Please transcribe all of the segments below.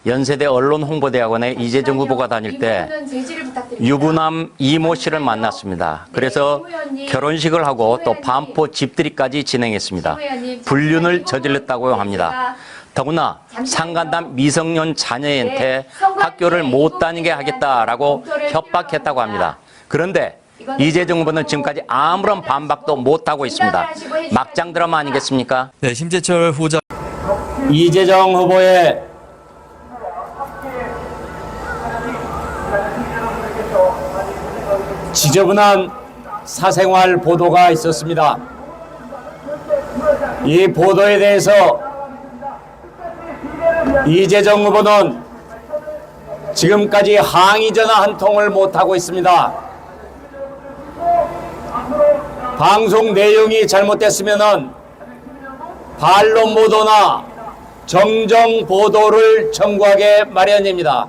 연세대 언론홍보대학원에 이재정 후보가 다닐 때 유부남 이모 씨를 만났습니다. 그래서 결혼식을 하고 또 반포 집들이까지 진행했습니다. 불륜을 저질렀다고 합니다. 더구나 상간담 미성년 자녀한테 학교를 못 다니게 하겠다라고 협박했다고 합니다. 그런데 이재정 후보는 지금까지 아무런 반박도 못하고 있습니다. 막장 드라마 아니겠습니까? 네, 심재철 후보자. 이재정 후보의 지저분한 사생활 보도가 있었습니다. 이 보도에 대해서 이재정 후보는 지금까지 항의 전화 한 통을 못하고 있습니다. 방송 내용이 잘못됐으면 반론 보도나 정정 보도를 청구하게 마련입니다.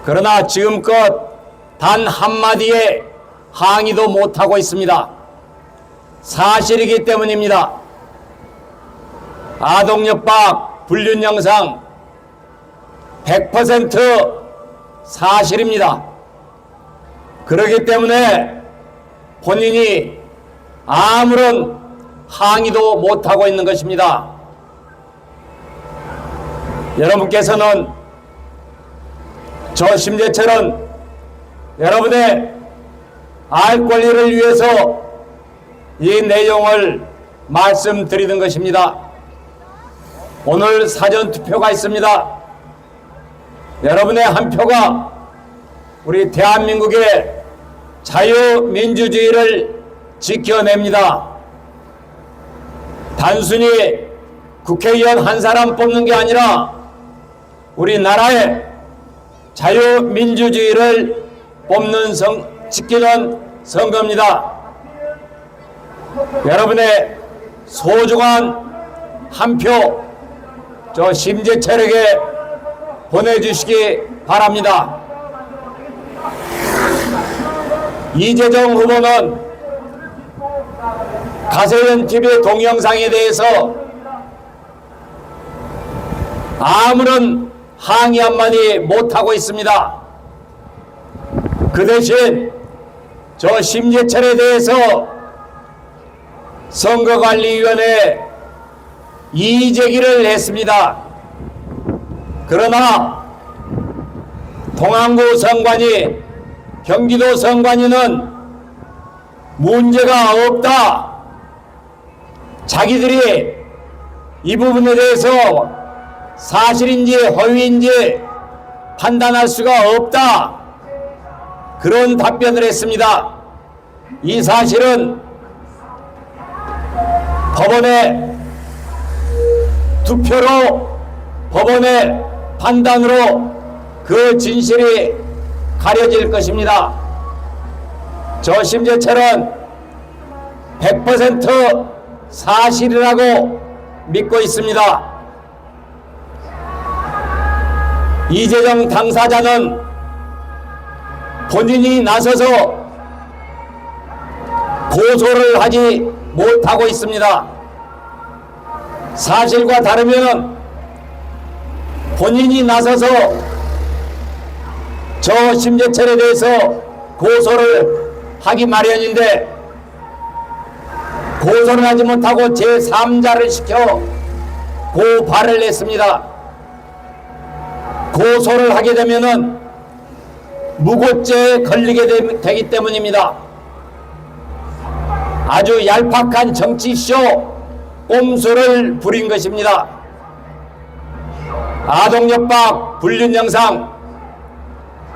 그러나 지금껏 단 한마디의 항의도 못하고 있습니다. 사실이기 때문입니다. 아동협박 불륜 영상 100% 사실입니다. 그렇기 때문에 본인이 아무런 항의도 못하고 있는 것입니다. 여러분께서는 저 심재철은 여러분의 알 권리를 위해서 이 내용을 말씀드리는 것입니다. 오늘 사전투표가 있습니다. 여러분의 한 표가 우리 대한민국의 자유민주주의를 지켜냅니다. 단순히 국회의원 한 사람 뽑는 게 아니라 우리나라의 자유민주주의를 지키는 선거입니다. 여러분의 소중한 한 표 저 심재철에게 보내주시기 바랍니다. 이재정 후보는 가세현 TV 동영상에 대해서 아무런 항의 한마디 못하고 있습니다. 그 대신 저 심재철에 대해서 선거관리위원회에 이의제기를 했습니다. 그러나 동안구 선관위, 경기도 선관위는 문제가 없다. 자기들이 이 부분에 대해서 사실인지 허위인지 판단할 수가 없다. 그런 답변을 했습니다. 이 사실은 법원의 투표로 법원의 판단으로 그 진실이 가려질 것입니다. 저 심재철은 100% 사실이라고 믿고 있습니다. 이재정 당사자는 본인이 나서서 고소를 하지 못하고 있습니다. 사실과 다르면 본인이 나서서 저 심재철에 대해서 고소를 하기 마련인데 고소를 하지 못하고 제3자를 시켜 고발을 했습니다. 고소를 하게 되면은 무고죄에 걸리게 되기 때문입니다. 아주 얄팍한 정치쇼 꼼수를 부린 것입니다. 아동협박 불륜 영상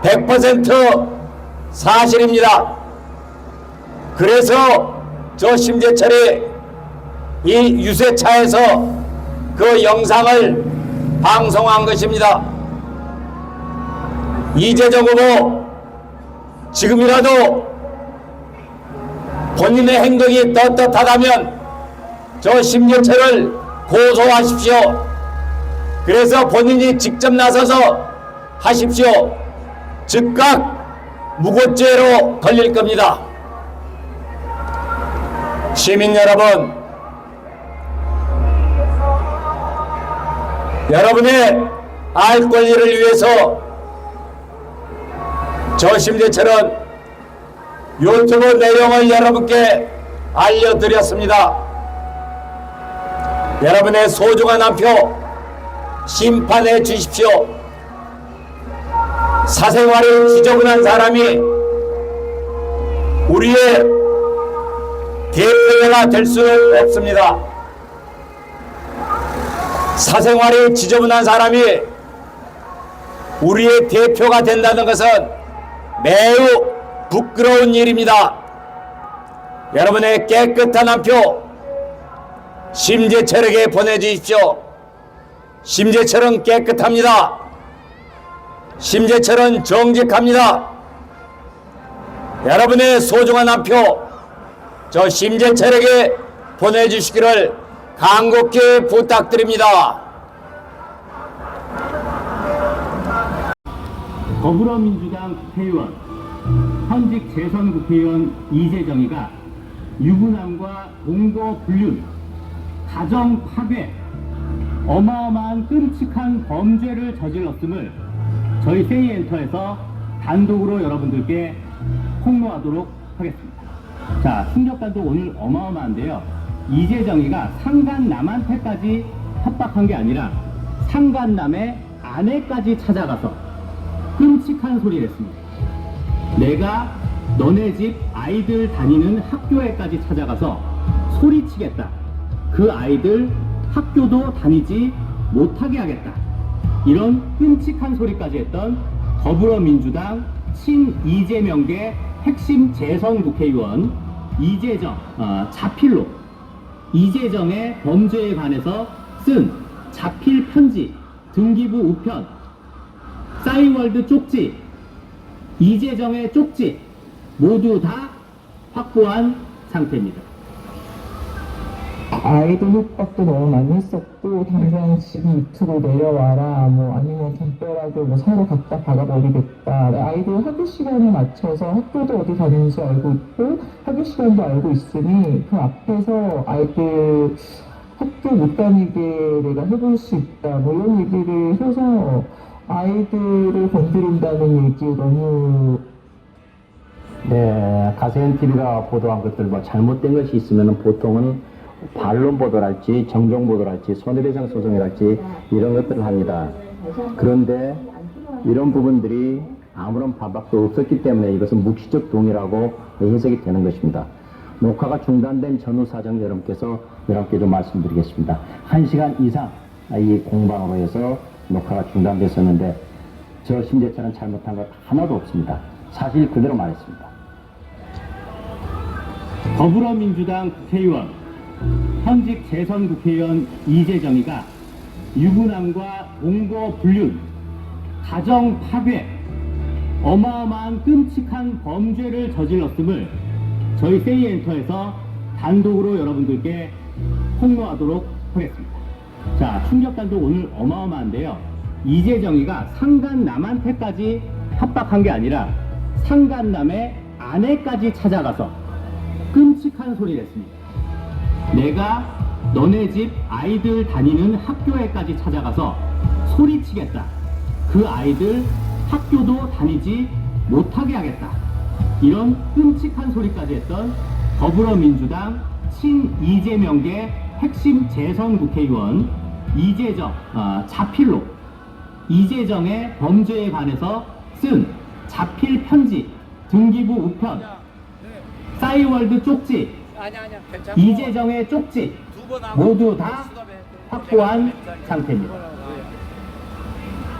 100% 사실입니다. 그래서 저 심재철이 이 유세차에서 그 영상을 방송한 것입니다. 이재정 후보 지금이라도 본인의 행동이 떳떳하다면 저 심재철을 고소하십시오. 그래서 본인이 직접 나서서 하십시오. 즉각 무고죄로 걸릴 겁니다. 시민 여러분, 여러분의 알 권리를 위해서 저 심재철은 유튜브 내용을 여러분께 알려드렸습니다. 여러분의 소중한 한 표 심판해 주십시오. 사생활이 지저분한 사람이 우리의 대표가 될 수는 없습니다. 사생활이 지저분한 사람이 우리의 대표가 된다는 것은 매우 부끄러운 일입니다. 여러분의 깨끗한 한 표 심재철에게 보내주십시오. 심재철은 깨끗합니다. 심재철은 정직합니다. 여러분의 소중한 한 표 저 심재철에게 보내주시기를 간곡히 부탁드립니다. 더불어민주당 국회의원, 현직 재선 국회의원 이재정이가 유부남과 동거 불륜, 가정 파괴, 어마어마한 끔찍한 범죄를 저질렀음을 저희 세이엔터에서 단독으로 여러분들께 폭로하도록 하겠습니다. 자, 충격간도 오늘 어마어마한데요. 이재정이가 상간남한테까지 협박한 게 아니라 상간남의 아내까지 찾아가서 끔찍한 소리를 했습니다. 내가 너네 집 아이들 다니는 학교에까지 찾아가서 소리치겠다. 그 아이들 학교도 다니지 못하게 하겠다. 이런 끔찍한 소리까지 했던 더불어민주당 친이재명계 핵심 재선 국회의원 이재정, 자필로 이재정의 범죄에 관해서 쓴 자필 편지, 등기부 우편, 싸이월드 쪽지, 이재정의 쪽지 모두 다 확보한 상태입니다. 아이들 협박도 너무 많이 했었고, 당장 지금 밑으로 내려와라, 뭐 아니면 담벼락을 뭐 서로 갖다 박아버리겠다. 아이들 학교 시간에 맞춰서 학교도 어디 다니는지 알고 있고 학교 시간도 알고 있으니 그 앞에서 아이들 학교 못 다니게 내가 해볼 수 있다, 뭐 이런 얘기를 해서 아이들을 건드린다는 얘기 너무. 네, 가세현 TV가 보도한 것들 뭐 잘못된 것이 있으면 보통은 반론 보도랄지 정정 보도랄지 손해배상 소송이랄지 이런 것들을 합니다. 그런데 이런 부분들이 아무런 반박도 없었기 때문에 이것은 묵시적 동의라고 해석이 되는 것입니다. 녹화가 중단된 전후 사정 여러분께 좀 말씀드리겠습니다. 1시간 이상 이 공방으로 해서 녹화가 중단됐었는데 저 심재철은 잘못한 것 하나도 없습니다. 사실 그대로 말했습니다. 더불어민주당 국회의원, 현직 재선 국회의원 이재정이가 유부남과 동거 불륜, 가정 파괴, 어마어마한 끔찍한 범죄를 저질렀음을 저희 세이엔터에서 단독으로 여러분들께 폭로하도록 하겠습니다. 자, 충격간도 오늘 어마어마한데요. 이재정이가 상간남한테까지 협박한 게 아니라 상간남의 아내까지 찾아가서 끔찍한 소리를 했습니다. 내가 너네 집 아이들 다니는 학교에까지 찾아가서 소리치겠다. 그 아이들 학교도 다니지 못하게 하겠다. 이런 끔찍한 소리까지 했던 더불어민주당 친이재명계 핵심 재선 국회의원 이재정, 자필로 이재정의 범죄에 관해서 쓴 자필 편지, 등기부 우편, 싸이월드 쪽지, 이재정의 쪽지 모두 다 확보한 상태입니다.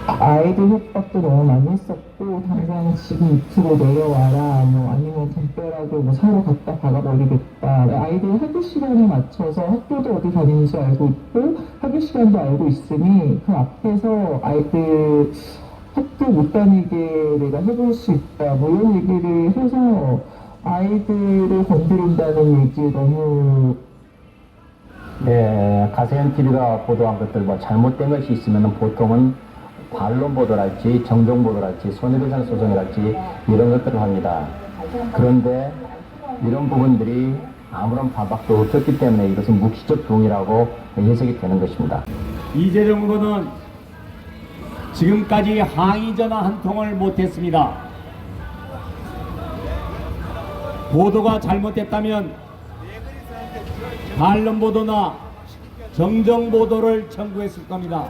아이들 협박도 너무 많이 했었고, 당장 지금 밑으로 내려와라, 뭐 아니면 담벼락을 뭐 서로 갖다 박아버리겠다. 아이들 학교 시간에 맞춰서 학교도 어디 다니는지 알고 있고 학교 시간도 알고 있으니 그 앞에서 아이들 학교 못 다니게 내가 해볼 수 있다, 뭐 이런 얘기를 해서 아이들을 건드린다는 얘기 너무. 네, 가세현 TV가 보도한 것들 뭐 잘못된 것이 있으면 보통은 반론 보도랄지 정정 보도랄지 손해배상 소송이랄지 이런 것들을 합니다. 그런데 이런 부분들이 아무런 반박도 없었기 때문에 이것은 묵시적 동의라고 해석이 되는 것입니다. 이재정 후보는 지금까지 항의 전화 한 통을 못했습니다. 보도가 잘못됐다면 반론 보도나 정정 보도를 청구했을 겁니다.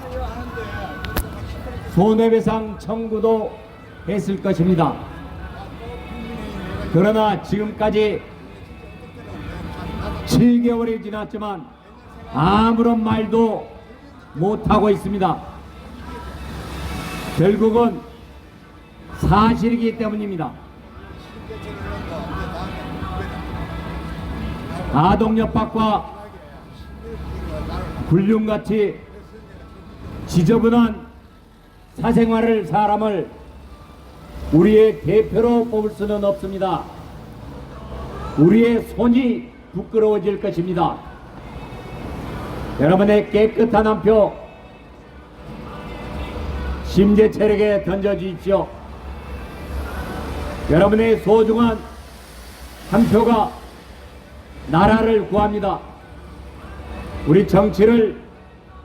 손해배상 청구도 했을 것입니다. 그러나 지금까지 7개월이 지났지만 아무런 말도 못하고 있습니다. 결국은 사실이기 때문입니다. 아동협박과 불륜같이 지저분한 사생활을 우리의 대표로 뽑을 수는 없습니다. 우리의 손이 부끄러워질 것입니다. 여러분의 깨끗한 한 표 심재철에게 던져주십시오. 여러분의 소중한 한 표가 나라를 구합니다. 우리 정치를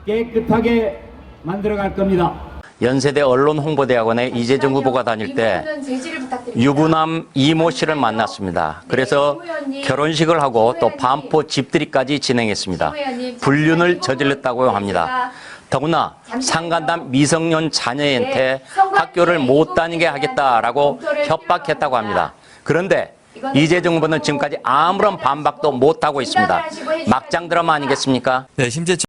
깨끗하게 만들어갈 겁니다. 연세대 언론홍보대학원에 이재정 후보가 다닐 때 유부남 이모 씨를 만났습니다. 그래서 결혼식을 하고 또 반포 집들이까지 진행했습니다. 불륜을 저질렀다고 합니다. 더구나 상간담 미성년 자녀한테 학교를 못 다니게 하겠다라고 협박했다고 합니다. 그런데 이재정 후보는 지금까지 아무런 반박도 못하고 있습니다. 막장 드라마 아니겠습니까? 네, 심재철